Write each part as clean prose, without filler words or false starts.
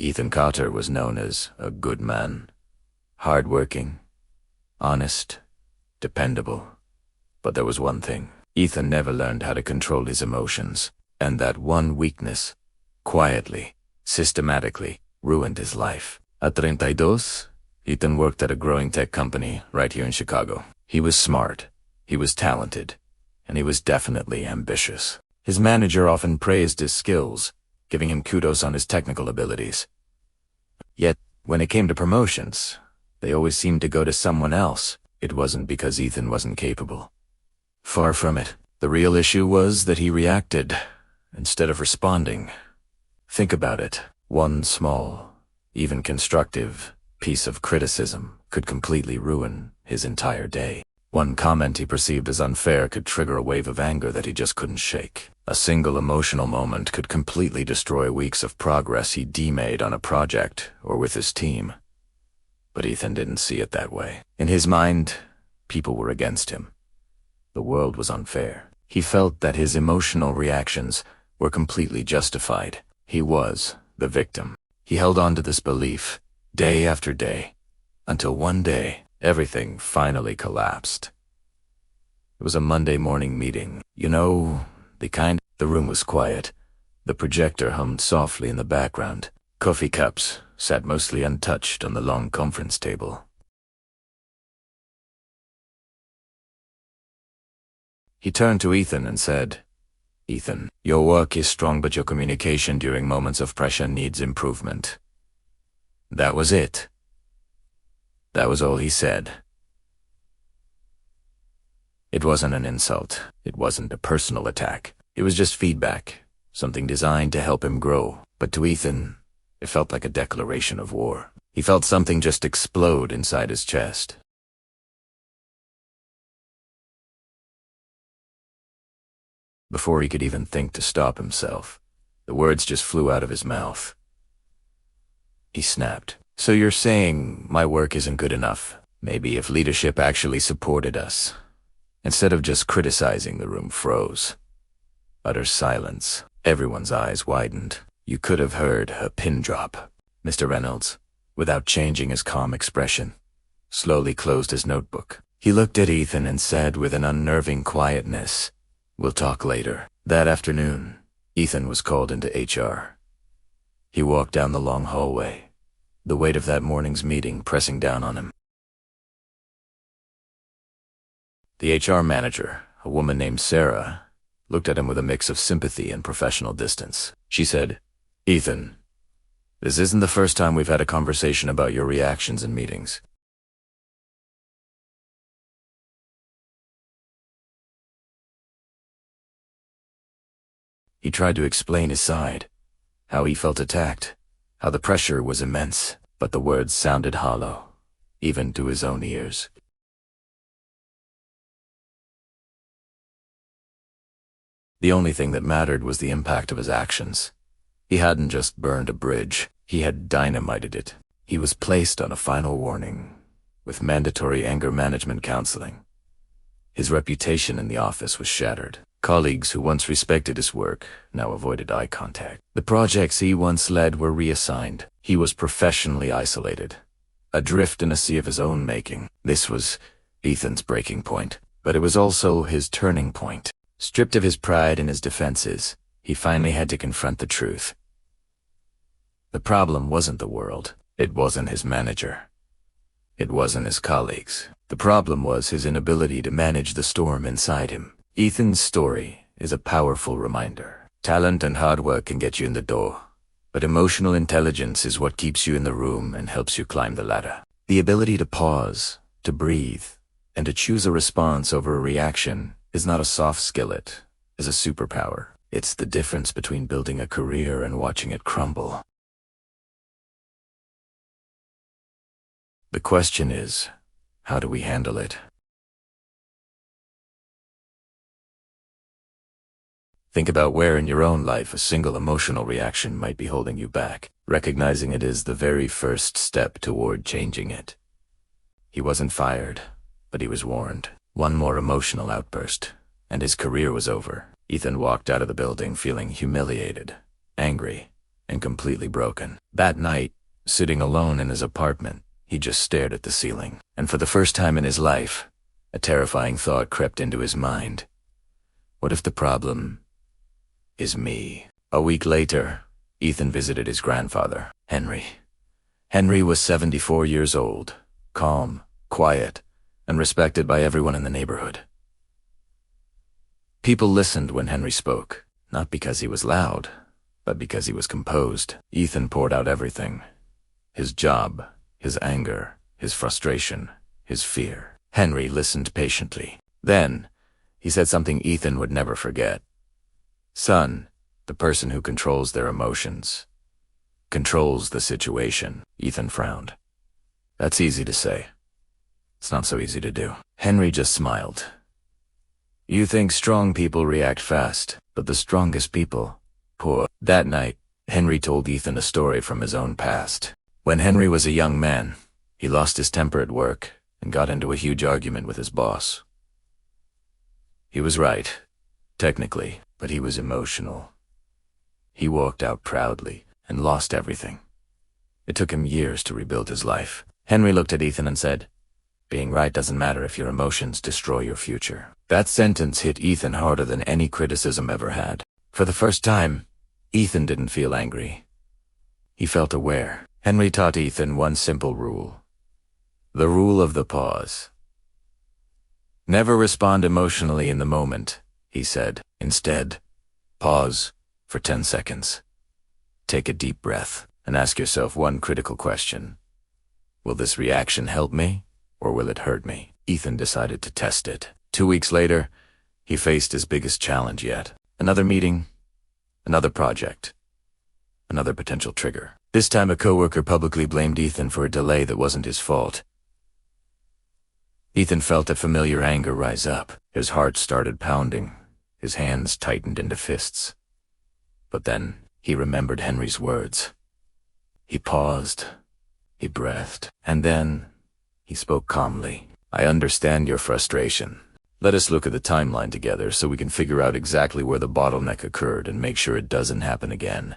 Ethan Carter was known as a good man. Hard-working, honest, dependable. But there was one thing. Ethan never learned how to control his emotions. And that one weakness, quietly, systematically, ruined his life. At 32, Ethan worked at a growing tech company right here in Chicago. He was smart, he was talented, and he was definitely ambitious. His manager often praised his skills, giving him kudos on his technical abilities. Yet, when it came to promotions, they always seemed to go to someone else. It wasn't because Ethan wasn't capable. Far from it. The real issue was that he reacted instead of responding. Think about it. One small, even constructive, piece of criticism could completely ruin his entire day. One comment he perceived as unfair could trigger a wave of anger that he just couldn't shake. A single emotional moment could completely destroy weeks of progress he'd made on a project or with his team. But Ethan didn't see it that way. In his mind, people were against him. The world was unfair. He felt that his emotional reactions were completely justified. He was the victim. He held on to this belief day after day, until one day, everything finally collapsed. It was a Monday morning meeting. You know, the room was quiet. The projector hummed softly in the background. Coffee cups sat mostly untouched on the long conference table. He turned to Ethan and said, "Ethan, your work is strong, but your communication during moments of pressure needs improvement." That was it. That was all he said. It wasn't an insult. It wasn't a personal attack. It was just feedback, something designed to help him grow. But to Ethan, it felt like a declaration of war. He felt something just explode inside his chest. Before he could even think to stop himself, the words just flew out of his mouth. He snapped. "So you're saying my work isn't good enough? Maybe if leadership actually supported us." Instead of just criticizing, the room froze. Utter silence. Everyone's eyes widened. You could have heard a pin drop. Mr. Reynolds, without changing his calm expression, slowly closed his notebook. He looked at Ethan and said with an unnerving quietness, "We'll talk later." That afternoon, Ethan was called into HR. He walked down the long hallway, the weight of that morning's meeting pressing down on him. The HR manager, a woman named Sarah, looked at him with a mix of sympathy and professional distance. She said, "Ethan, this isn't the first time we've had a conversation about your reactions in meetings. He tried to explain his side, how he felt attacked, how the pressure was immense, but the words sounded hollow, even to his own ears. The only thing that mattered was the impact of his actions. He hadn't just burned a bridge, he had dynamited it. He was placed on a final warning, with mandatory anger management counseling. His reputation in the office was shattered. Colleagues who once respected his work now avoided eye contact. The projects he once led were reassigned. He was professionally isolated, adrift in a sea of his own making. This was Ethan's breaking point, but it was also his turning point. Stripped of his pride and his defenses, he finally had to confront the truth. The problem wasn't the world. It wasn't his manager. It wasn't his colleagues. The problem was his inability to manage the storm inside him. Ethan's story is a powerful reminder. Talent and hard work can get you in the door, but emotional intelligence is what keeps you in the room and helps you climb the ladder. The ability to pause, to breathe, and to choose a response over a reaction is not a soft skill, it is a superpower. It's the difference between building a career and watching it crumble. The question is, how do we handle it? Think about where in your own life a single emotional reaction might be holding you back. Recognizing it is the very first step toward changing it. He wasn't fired, but he was warned. One more emotional outburst, and his career was over. Ethan walked out of the building feeling humiliated, angry, and completely broken. That night, sitting alone in his apartment, he just stared at the ceiling. And for the first time in his life, a terrifying thought crept into his mind. What if the problem is me? A week later, Ethan visited his grandfather, Henry. Henry was 74 years old, calm, quiet, and respected by everyone in the neighborhood. People listened when Henry spoke, not because he was loud, but because he was composed. Ethan poured out everything. His job, his anger, his frustration, his fear. Henry listened patiently. Then, he said something Ethan would never forget. "Son, the person who controls their emotions controls the situation." Ethan frowned. "That's easy to say. It's not so easy to do." Henry just smiled. "You think strong people react fast, but the strongest people poor." That night, Henry told Ethan a story from his own past. When Henry was a young man, he lost his temper at work and got into a huge argument with his boss. He was right, technically, but he was emotional. He walked out proudly and lost everything. It took him years to rebuild his life. Henry looked at Ethan and said, "Being right doesn't matter if your emotions destroy your future." That sentence hit Ethan harder than any criticism ever had. For the first time, Ethan didn't feel angry. He felt aware. Henry taught Ethan one simple rule. The rule of the pause. Never respond emotionally in the moment, he said. Instead, pause for 10 seconds. Take a deep breath and ask yourself one critical question. Will this reaction help me, or will it hurt me? Ethan decided to test it. 2 weeks later, he faced his biggest challenge yet. Another meeting, another project, another potential trigger. This time a coworker publicly blamed Ethan for a delay that wasn't his fault. Ethan felt a familiar anger rise up. His heart started pounding. His hands tightened into fists. But then he remembered Henry's words. He paused. He breathed. And then he spoke calmly. I understand your frustration. Let us look at the timeline together so we can figure out exactly where the bottleneck occurred and make sure it doesn't happen again.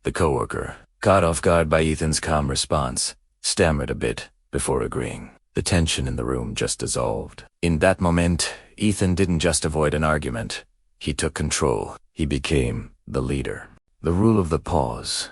The coworker, caught off guard by Ethan's calm response, stammered a bit before agreeing. The tension in the room just dissolved. In that moment, Ethan didn't just avoid an argument. He took control. He became the leader. The rule of the pause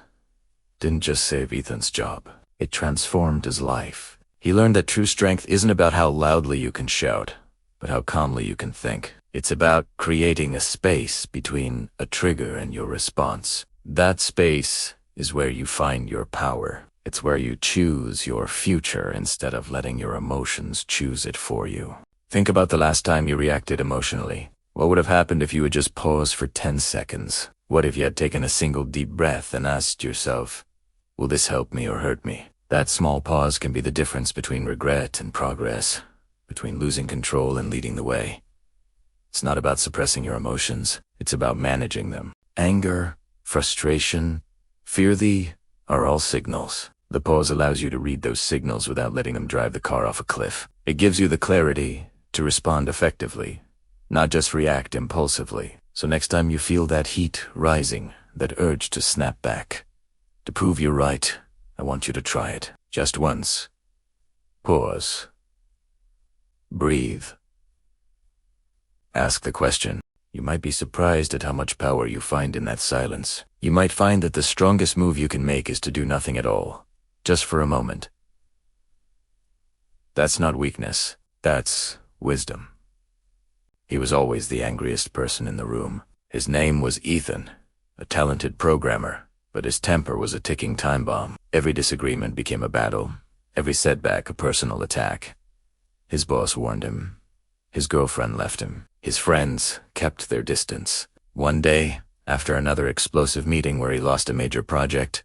didn't just save Ethan's job. It transformed his life. He learned that true strength isn't about how loudly you can shout, but how calmly you can think. It's about creating a space between a trigger and your response. That space is where you find your power. It's where you choose your future instead of letting your emotions choose it for you. Think about the last time you reacted emotionally. What would have happened if you had just paused for 10 seconds? What if you had taken a single deep breath and asked yourself, will this help me or hurt me? That small pause can be the difference between regret and progress, between losing control and leading the way. It's not about suppressing your emotions. It's about managing them. Anger, frustration, fear are all signals. The pause allows you to read those signals without letting them drive the car off a cliff. It gives you the clarity to respond effectively, not just react impulsively. So next time you feel that heat rising, that urge to snap back, to prove you're right, I want you to try it. Just once. Pause. Breathe. Ask the question. You might be surprised at how much power you find in that silence. You might find that the strongest move you can make is to do nothing at all, just for a moment. That's not weakness. That's wisdom. He was always the angriest person in the room. His name was Ethan, a talented programmer, but his temper was a ticking time bomb. Every disagreement became a battle, every setback a personal attack. His boss warned him. His girlfriend left him. His friends kept their distance. One day, after another explosive meeting where he lost a major project,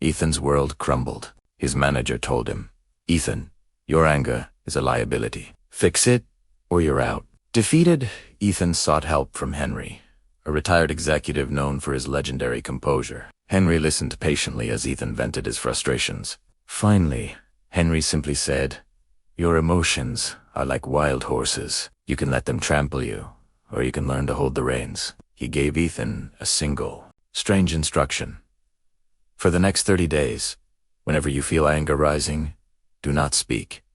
Ethan's world crumbled. His manager told him, Ethan, your anger is a liability. Fix it, or you're out. Defeated, Ethan sought help from Henry, a retired executive known for his legendary composure. Henry listened patiently as Ethan vented his frustrations. Finally, Henry simply said, your emotions are like wild horses. You can let them trample you, or you can learn to hold the reins. He gave Ethan a single, strange instruction. For the next 30 days, whenever you feel anger rising, do not speak.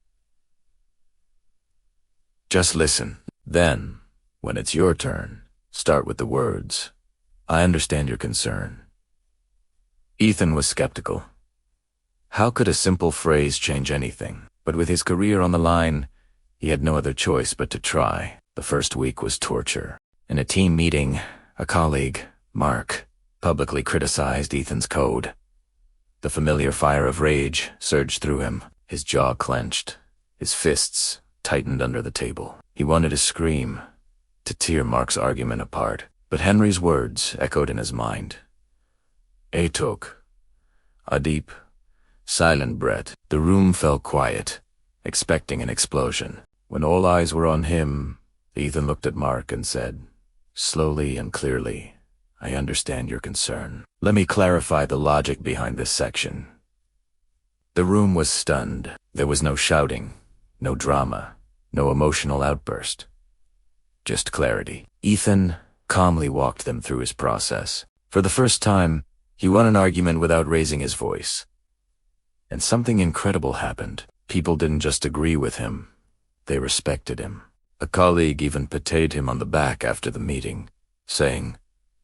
Just listen. Then, when it's your turn, start with the words, "I understand your concern." Ethan was skeptical. How could a simple phrase change anything? But with his career on the line, he had no other choice but to try. The first week was torture. In a team meeting, a colleague, Mark, publicly criticized Ethan's code. The familiar fire of rage surged through him. His jaw clenched, his fists tightened under the table. He wanted to scream, to tear Mark's argument apart. But Henry's words echoed in his mind. "A took a deep, silent breath." The room fell quiet, expecting an explosion. When all eyes were on him, Ethan looked at Mark and said, slowly and clearly, "I understand your concern. Let me clarify the logic behind this section." The room was stunned. There was no shouting, no drama, no emotional outburst. Just clarity. Ethan calmly walked them through his process. For the first time, he won an argument without raising his voice. And something incredible happened. People didn't just agree with him, they respected him. A colleague even patted him on the back after the meeting, saying,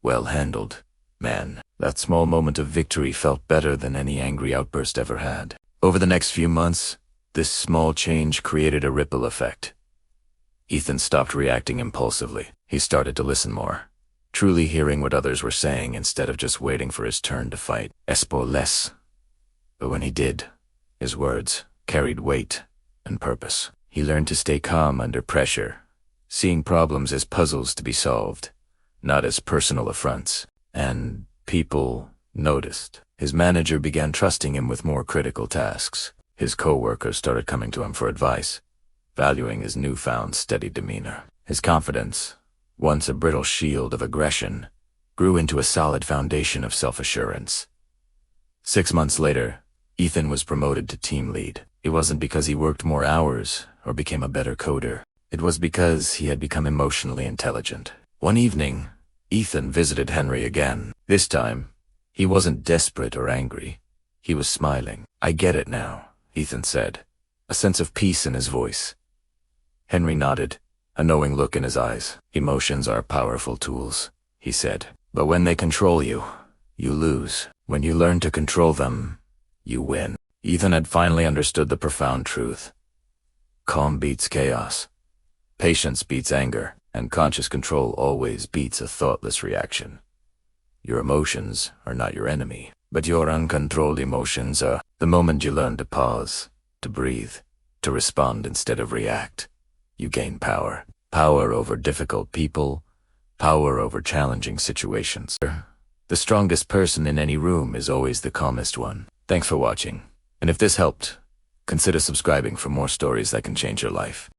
"Well handled, man." That small moment of victory felt better than any angry outburst ever had. Over the next few months, this small change created a ripple effect. Ethan stopped reacting impulsively. He started to listen more, truly hearing what others were saying instead of just waiting for his turn to fight. Espo less. But when he did, his words carried weight and purpose. He learned to stay calm under pressure, seeing problems as puzzles to be solved, not as personal affronts. And people noticed. His manager began trusting him with more critical tasks. His co-workers started coming to him for advice, valuing his newfound steady demeanor. His confidence, once a brittle shield of aggression, grew into a solid foundation of self-assurance. 6 months later, Ethan was promoted to team lead. It wasn't because he worked more hours or became a better coder. It was because he had become emotionally intelligent. One evening, Ethan visited Henry again. This time, he wasn't desperate or angry. He was smiling. "I get it now," Ethan said, a sense of peace in his voice. Henry nodded, a knowing look in his eyes. "Emotions are powerful tools," he said. "But when they control you, you lose. When you learn to control them, you win." Ethan had finally understood the profound truth. Calm beats chaos. Patience beats anger, and conscious control always beats a thoughtless reaction. Your emotions are not your enemy, but your uncontrolled emotions are. The moment you learn to pause, to breathe, to respond instead of react, you gain power. Power over difficult people, power over challenging situations. The strongest person in any room is always the calmest one. Thanks for watching. And if this helped, consider subscribing for more stories that can change your life.